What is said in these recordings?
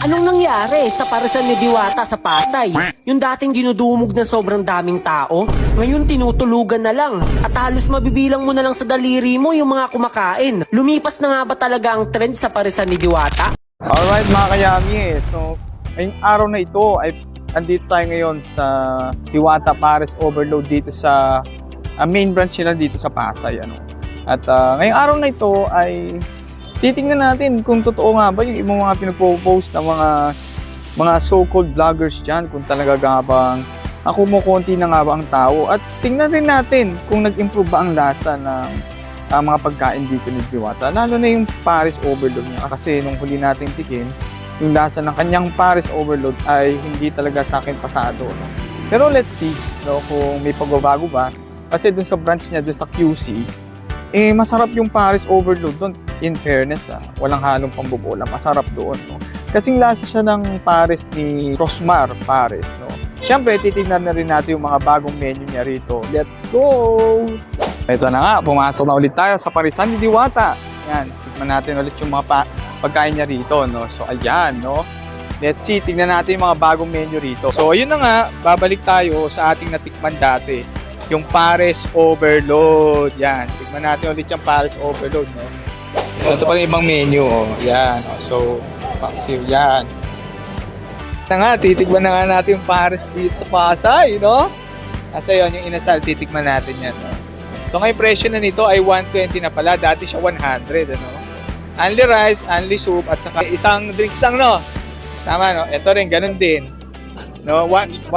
Anong nangyari sa Parisan ni Diwata sa Pasay? Yung dating dinudumog na sobrang daming tao, ngayon tinutulugan na lang. At halos mabibilang mo na lang sa daliri mo yung mga kumakain. Lumipas na nga ba talaga ang trend sa Parisan ni Diwata? Alright mga kayami, so ngayong araw na ito ay andito tayo ngayon sa Diwata Paris Overload dito sa main branch nila dito sa Pasay. At ngayong araw na ito ay titingnan natin kung totoo nga ba yung ibang mga pinopost ng mga so-called vloggers dyan, kung talaga nga bang kumukunti na nga ba ang tao. At tingnan rin natin kung nag-improve ba ang lasa ng mga pagkain dito ni Diwata, lalo na yung Paris Overload niya. Kasi nung huli natin tikim, yung lasa ng kanyang Paris Overload ay hindi talaga sa akin pasado. No? Pero let's see kung may pagbabago ba. Kasi dun sa branch niya, dun sa QC, masarap yung Paris Overload doon. In fairness, walang halong pambobola. Masarap doon. No? Kasing lasa siya ng Paris ni Rosmar Paris. No? Siyempre, titignan na rin natin yung mga bagong menu niya rito. Let's go! Ito na nga, pumasok na ulit tayo sa Parisan ni Diwata. Yan, tignan natin ulit yung mga pagkain niya rito. No? So, ayan. No? Let's see, tignan natin yung mga bagong menu rito. So, ayun na nga, babalik tayo sa ating natikman dati. Yung Paris Overload. Yan, tignan natin ulit yung Paris Overload. No? Ito pa rin ibang menu. Oh. Yan. Oh. So, paksiw yan. Ito nga, titigman na nga natin yung Paris dito sa Pasay. No? Kasi yun, yung inasal, titigman natin yan. No? So, ngayon presyo na nito ay 120 na pala. Dati siya 100. Ano? Only rice, only soup, at saka isang drinks lang, no? Tama, no? Ito rin, ganun din. No? 140.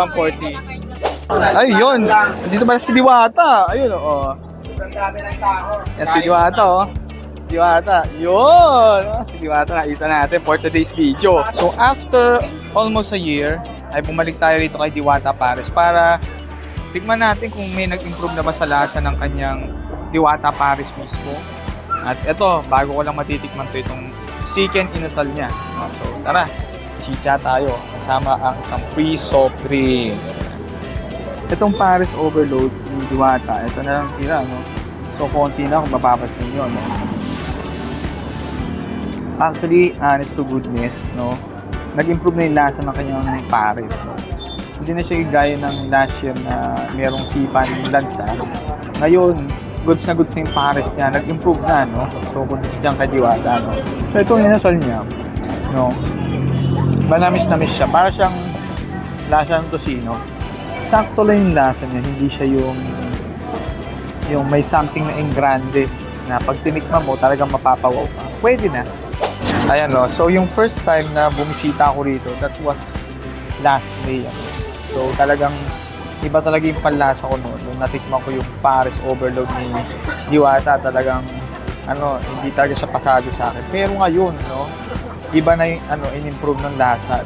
Ay, yun. Dito pala si Diwata. Ayun, oh. Yan si Diwata, oh. Diwata. Yun! Si Diwata, nakita natin for today's video. So, after almost a year, ay bumalik tayo rito kay Diwata Paris para tignan natin kung may nag-improve na ba sa lasa ng kanyang Diwata Paris mismo. At ito, bago ko lang matitikman to itong chicken inasal niya. So, tara, chicha tayo. Kasama ang isang free soft drinks. Itong Paris Overload ni Diwata, ito na lang tira, no? So, konti na kung mapapansin nyo, no? Actually, honest to goodness, no? Nag-improve na yung lasa ng kanyang Paris, no? Hindi na siya gaya ng last year na merong sipan yung lansa. Ngayon, goods na yung Paris niya. Nag-improve na, no? So, kung gusto dyan kay Diwata, no? So, itong inasal niya, no? Manamis-namis siya. Para siyang lasa ng tosino. Sakto lang yung lasa niya. Hindi siya yung may something na engrande na pag tinikman mo, talagang mapapawaw ka. Pwede na. Ayan, no? So, yung first time na bumisita ako rito, that was last May. So, talagang iba talaga yung panlasa ko noon. Nung natikman ko yung Paris Overload ni Diwata, talagang hindi talaga siya pasado sa akin. Pero ngayon, no, iba na yung in-improve ng lasa.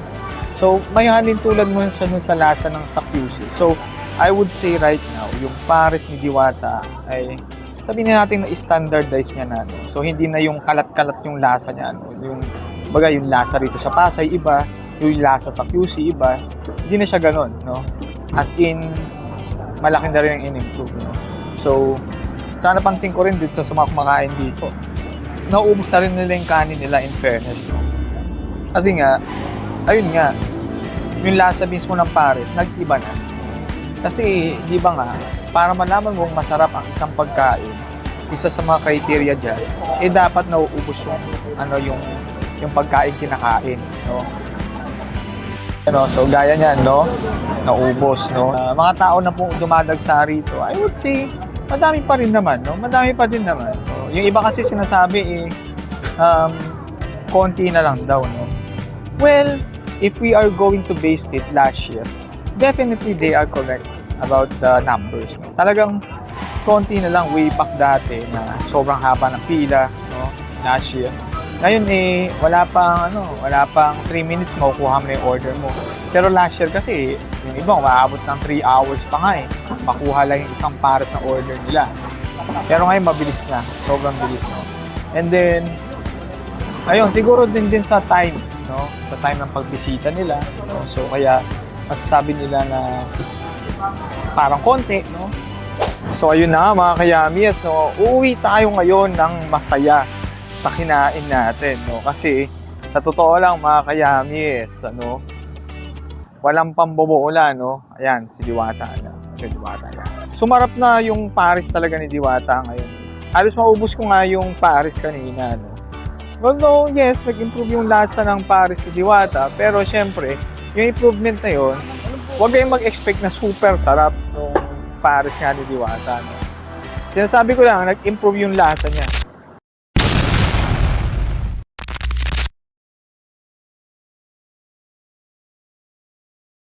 So, may halintulad mo siya sa lasa ng sa QC. So, I would say right now, yung Paris ni Diwata ay sabihin natin na standardize niya na. So, hindi na yung kalat-kalat yung lasa niya. Yung lasa rito sa Pasay, iba. Yung lasa sa QC, iba. Hindi na siya ganun, no? As in, malaki na rin ang in-improve, no? So, sana napansin ko rin dito sa mga kumakain dito. Nauubos na rin nila yung kanin nila, in fairness, no? Kasi nga, ayun nga, yung lasa mismo ng Paris, nag-iba na. Kasi, di ba nga, para malaman mong masarap ang isang pagkain, isa sa mga criteria dyan, dapat nauubos yung pagkain kinakain, no? So, gaya niyan, no? Naubos, no? Mga tao na pong dumadagsa rito, I would say, madami pa rin naman, no? Madami pa din naman. No? Yung iba kasi sinasabi, konti na lang daw, no? Well, if we are going to base it last year, definitely they are correct about the numbers. No? Talagang konti na lang way back dati na sobrang haba ng pila, no? Last year. Ngayon wala pang 3 minutes makukuha mo na yung order mo. Pero last year kasi, yung iba maabot ng 3 hours pa nga makuha lang yung isang pares na order nila. Pero ngayon mabilis na, sobrang bilis, no? And then, ayun, siguro din sa time, no? Sa time ng pagbisita nila, no? So kaya masasabi nila na parang konti, no? So ayun na mga kayamis, no? Uuwi tayo ngayon ng masaya sa kinain natin, no? Kasi Sa totoo lang mga kayamis, ano, walang pambobola, no? Ayan, si Diwata. Si Diwata yan. Sumarap na yung Paris talaga ni Diwata ngayon. Halos maubos ko nga yung Paris kanina, no? Although, yes, nag-improve yung lasa ng Paris ni Diwata, pero syempre, yung improvement na yun, huwag kayong mag-expect na super sarap nung Paris nga ni Diwata, no? Sinasabi ko lang, nag-improve yung lasa niya.